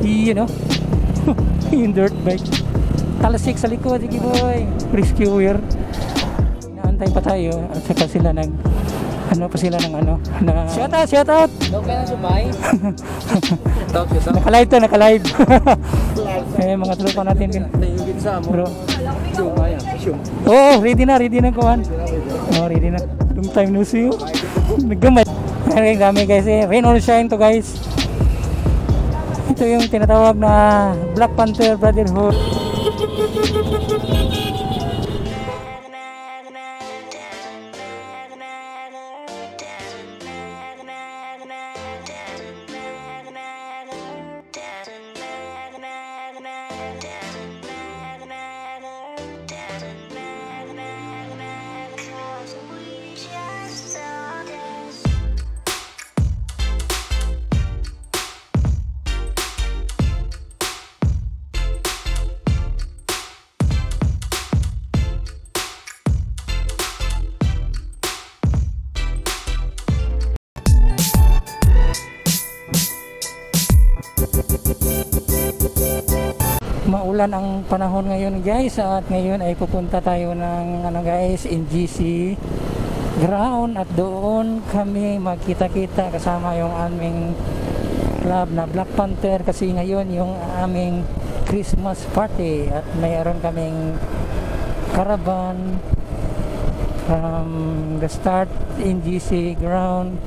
Iyan o. Yung dirt bike. Talasik sa likod, sige boy. Rescuer. Naantay pa tayo at saka sila nag ano pa sila ng ano na shout out Daw kaya na sumay. nakalive to nakalive. Eh mga tropa natin din bro. Oh ready na kuhan. Oh ready na, long time no see you. Naggamay ay dami guys eh. Rain or shine to guys. Ito yung tinatawag na Black Panther Brotherhood. Maulan ang panahon ngayon guys at ngayon ay pupunta tayo ng ano guys NGC ground at doon kami magkita-kita kasama yung aming club na Black Panther kasi ngayon yung aming Christmas party at mayroon kaming caravan from the start NGC ground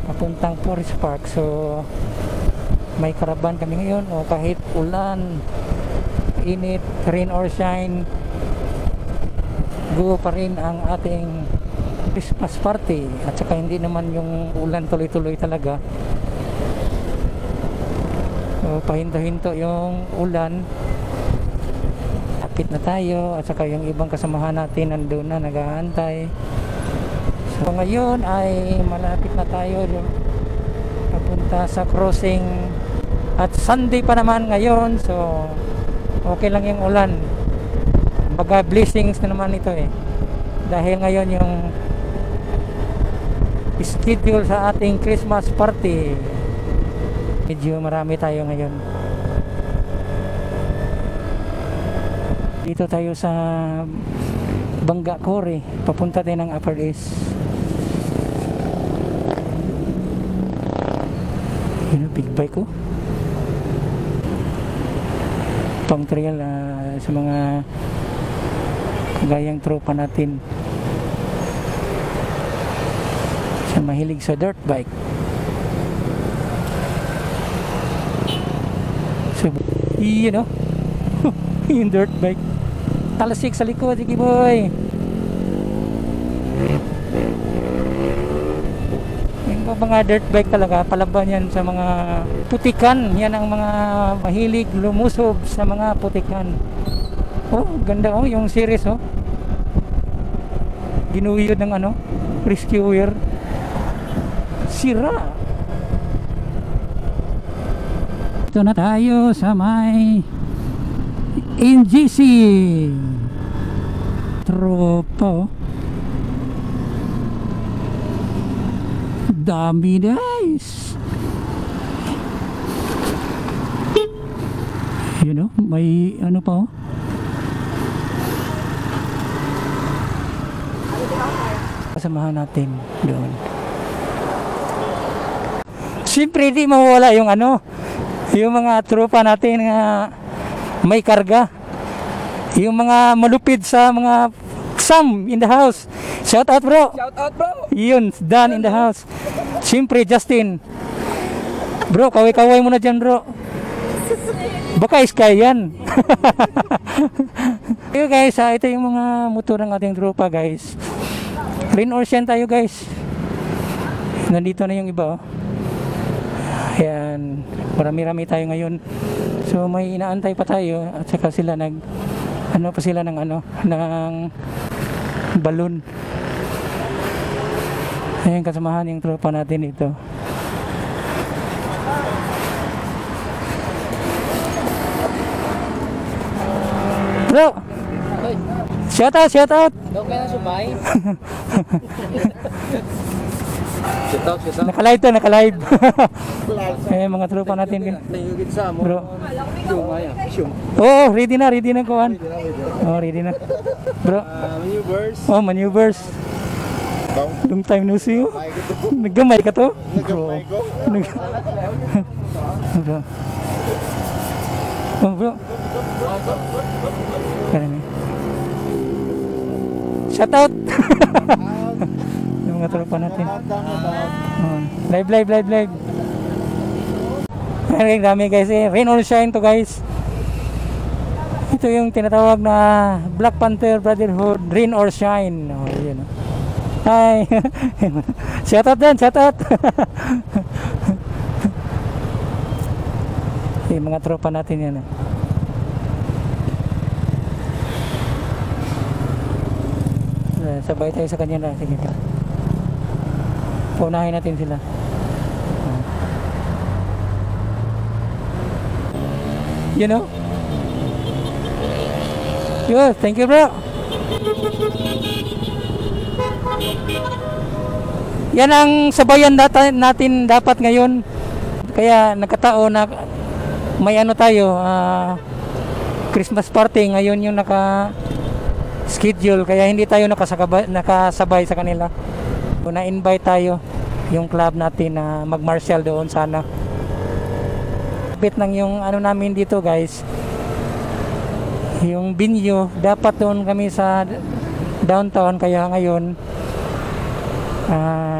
papuntang Forest Park. So may caravan kami ngayon o kahit ulan, init, rain or shine, go pa rin ang ating Christmas party at saka hindi naman yung ulan tuloy-tuloy talaga. So pahinto-hinto yung ulan, kapit na tayo at saka yung ibang kasamahan natin nandun na nag-aantay. So ngayon ay malapit na tayo papunta sa crossing at Sunday pa naman ngayon, so okay lang yung ulan. Baga blessings na naman ito eh. Dahil ngayon yung schedule sa ating Christmas party, medyo marami tayo ngayon. Dito tayo sa Bangga Core, papunta tayo ng Upper East. Yun, big bike ko. Pang trail sa mga gayang tropa natin sa mahilig sa dirt bike. So yun o. Yung dirt bike talasik sa likod, sige boy. Mga dirt bike talaga, palaban yan sa mga putikan. Yan ang mga mahilig lumusob sa mga putikan. Oh, ganda oh, yung series oh. Ginuyod ng ano, rescuer. Sira. Ito na tayo sa may NGC. Tropa oh. Dami guys. You know, may ano pa oh. Kasamahan natin doon. Siyempre di mawala yung ano, yung mga tropa natin na may karga. Yung mga malupit sa mga Sam in the house. Shout out bro. Shout out bro. Yun, Dan in the house. Siyempre Justin. Bro, kaway-kaway mo na dyan bro. Baka Sky yan. Yo guys, ito yung mga motor ng ating tropa guys. Rain or shine tayo guys. Nandito na yung iba oh. Ayan, marami-rami tayo ngayon. So may inaantay pa tayo at saka sila nag ano pa sila ng ano ng balon. Ayan, kasamahan yung tropa natin dito. Bro, shout out. Daw kaya na sumay. Naka-live to, naka-live. Eh, mga tropa natin. Bro. Oh, ready na kuhan. Oh, ready na. Bro. Maneuvers. Oh, maneuvers. Long time no see. Naggamay ka to? Bro. Bro. Oh, bro. Shout out. Yung mga tropa natin. Live. Ay, dami guys eh. Rain or shine to guys. Ito yung tinatawag na Black Panther Brotherhood Rain or Shine. Oh, yun. Hi. Shout out din, shout out. Yung mga tropa natin yan. Sabay tayo sa kanya na. Sige. Paunahin natin sila. You know? Good, thank you bro. Yan ang sabayan natin dapat ngayon. Kaya nagkataon na may ano tayo, Christmas party ngayon yung naka-schedule. Kaya hindi tayo nakasabay sa kanila. Na-invite tayo yung club natin na mag-martial doon sana. Bit ng yung ano namin dito guys, yung venue dapat doon kami sa downtown, kaya ngayon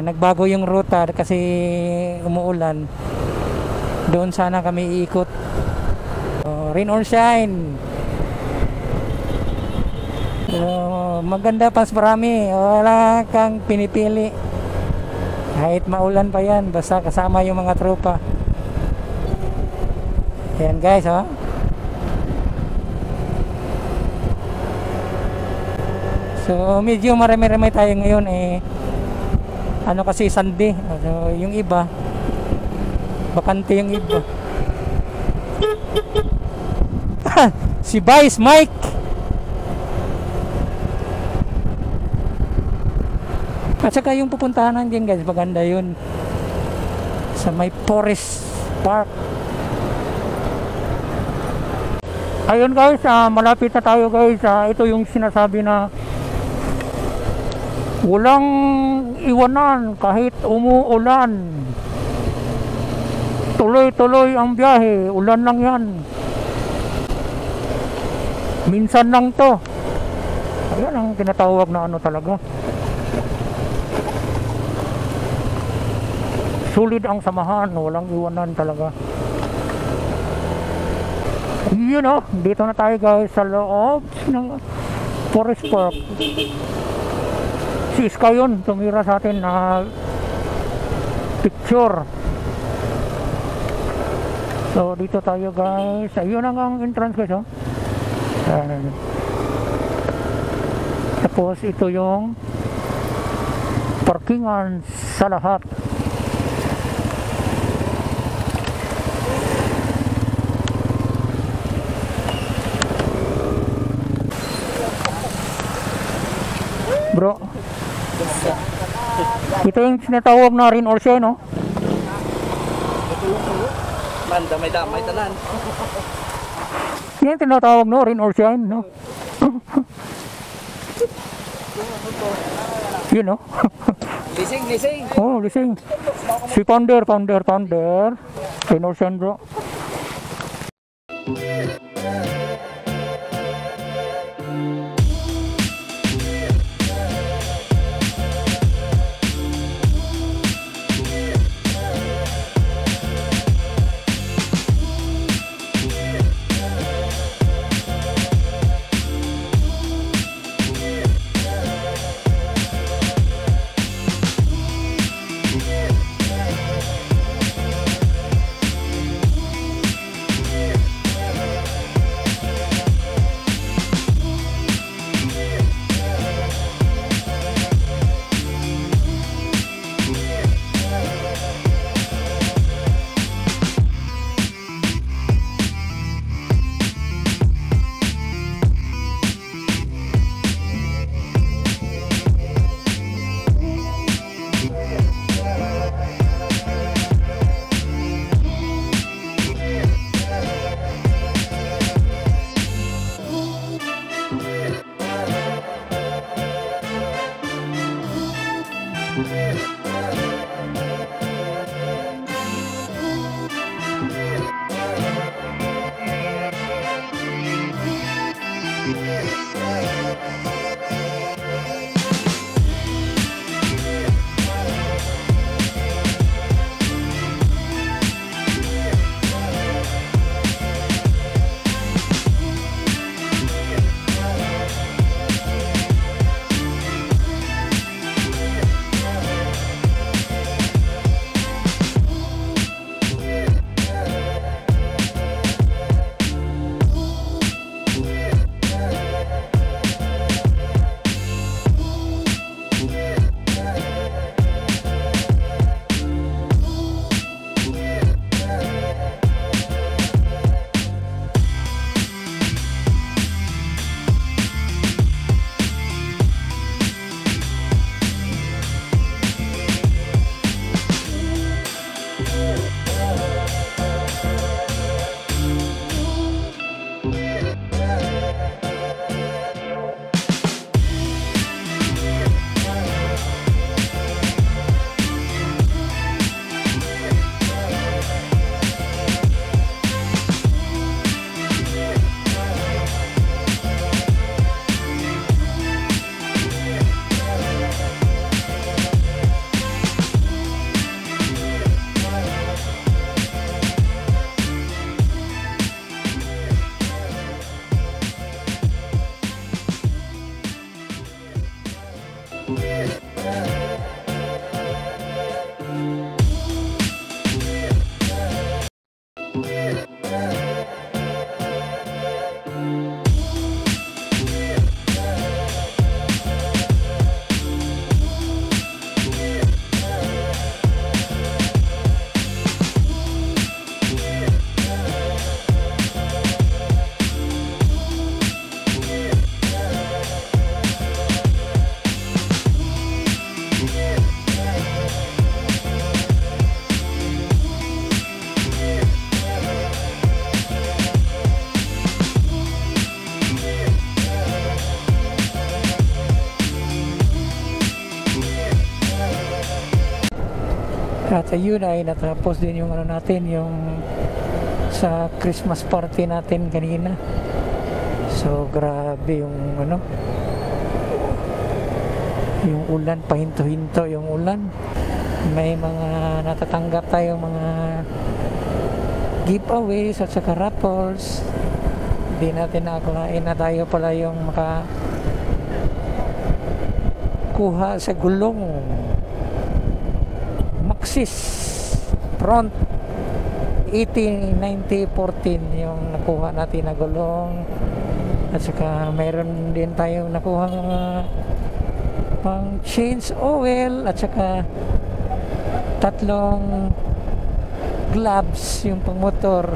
nagbago yung ruta kasi umuulan. Doon sana kami iikot. Rain or shine. Maganda pas marami, wala kang pinipili kahit maulan pa yan, basta kasama yung mga tropa. Ayan guys, oh. So medyo marami-rami tayo ngayon eh. Ano kasi Sunday, so, yung iba bakante yung iba. Si Vice Mike. At saka yung pupuntahan din guys, maganda yun. Sa may Forest Park. Ayun guys, malapit na tayo guys. Ito yung sinasabi na walang iwanan kahit umuulan. Tuloy-tuloy ang biyahe, ulan lang yan. Minsan lang to. Ayan ang tinatawag na ano talaga. Sulit ang samahan, walang iwanan talaga. You know, dito na tayo guys sa loob ng Forest Park. Si Sky yun, tumira sa atin na picture. So dito tayo guys. Ayun ang entrance guys, oh. Tapos ito yung parkingan sa lahat. Bro, ito yung sinatawag na rain or shine, no? Man, damay-damay tanan. Yan tinatawag, no? Rain or shine, no? Yun, no? Lising. Oh, lising. Si Pounder. Rain or shine, bro. At ayun ay natapos din yung ano natin, yung sa Christmas party natin kanina. So grabe yung ano, yung ulan, pahinto-hinto yung ulan. May mga natatanggap tayong mga giveaways at saka raffles. Hindi natin nakakalain na tayo pala yung makakuha sa gulong Maxis front 809014 yung nakuha natin na gulong. At saka mayroon din tayong nakuha mga pang change oil at saka 3 gloves yung pang motor.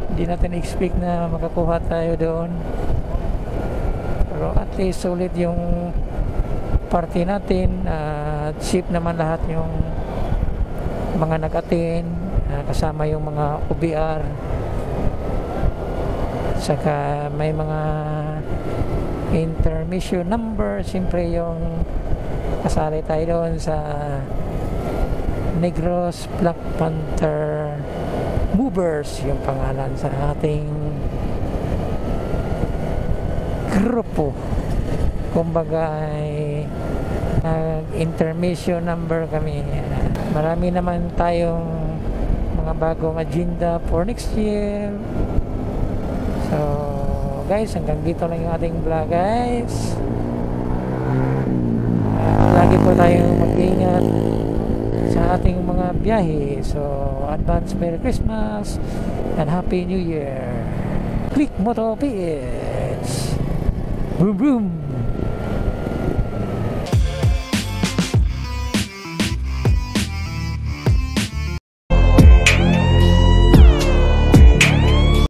Hindi natin expect na makakuha tayo doon, pero at least solid yung party natin. Cheap naman lahat yung mga nag-attend, kasama yung mga OBR, saka may mga intermission number. Siyempre yung kasali tayo doon sa Negros Black Panther Movers, yung pangalan sa ating grupo. Kumbaga ay intermission number kami. Marami naman tayong mga bagong agenda for next year. So guys, hanggang dito lang yung ating vlog guys. Lagi po tayong mag-ingat sa ating mga biyahe. So advance Merry Christmas and Happy New Year. Click Moto PH. Boom boom.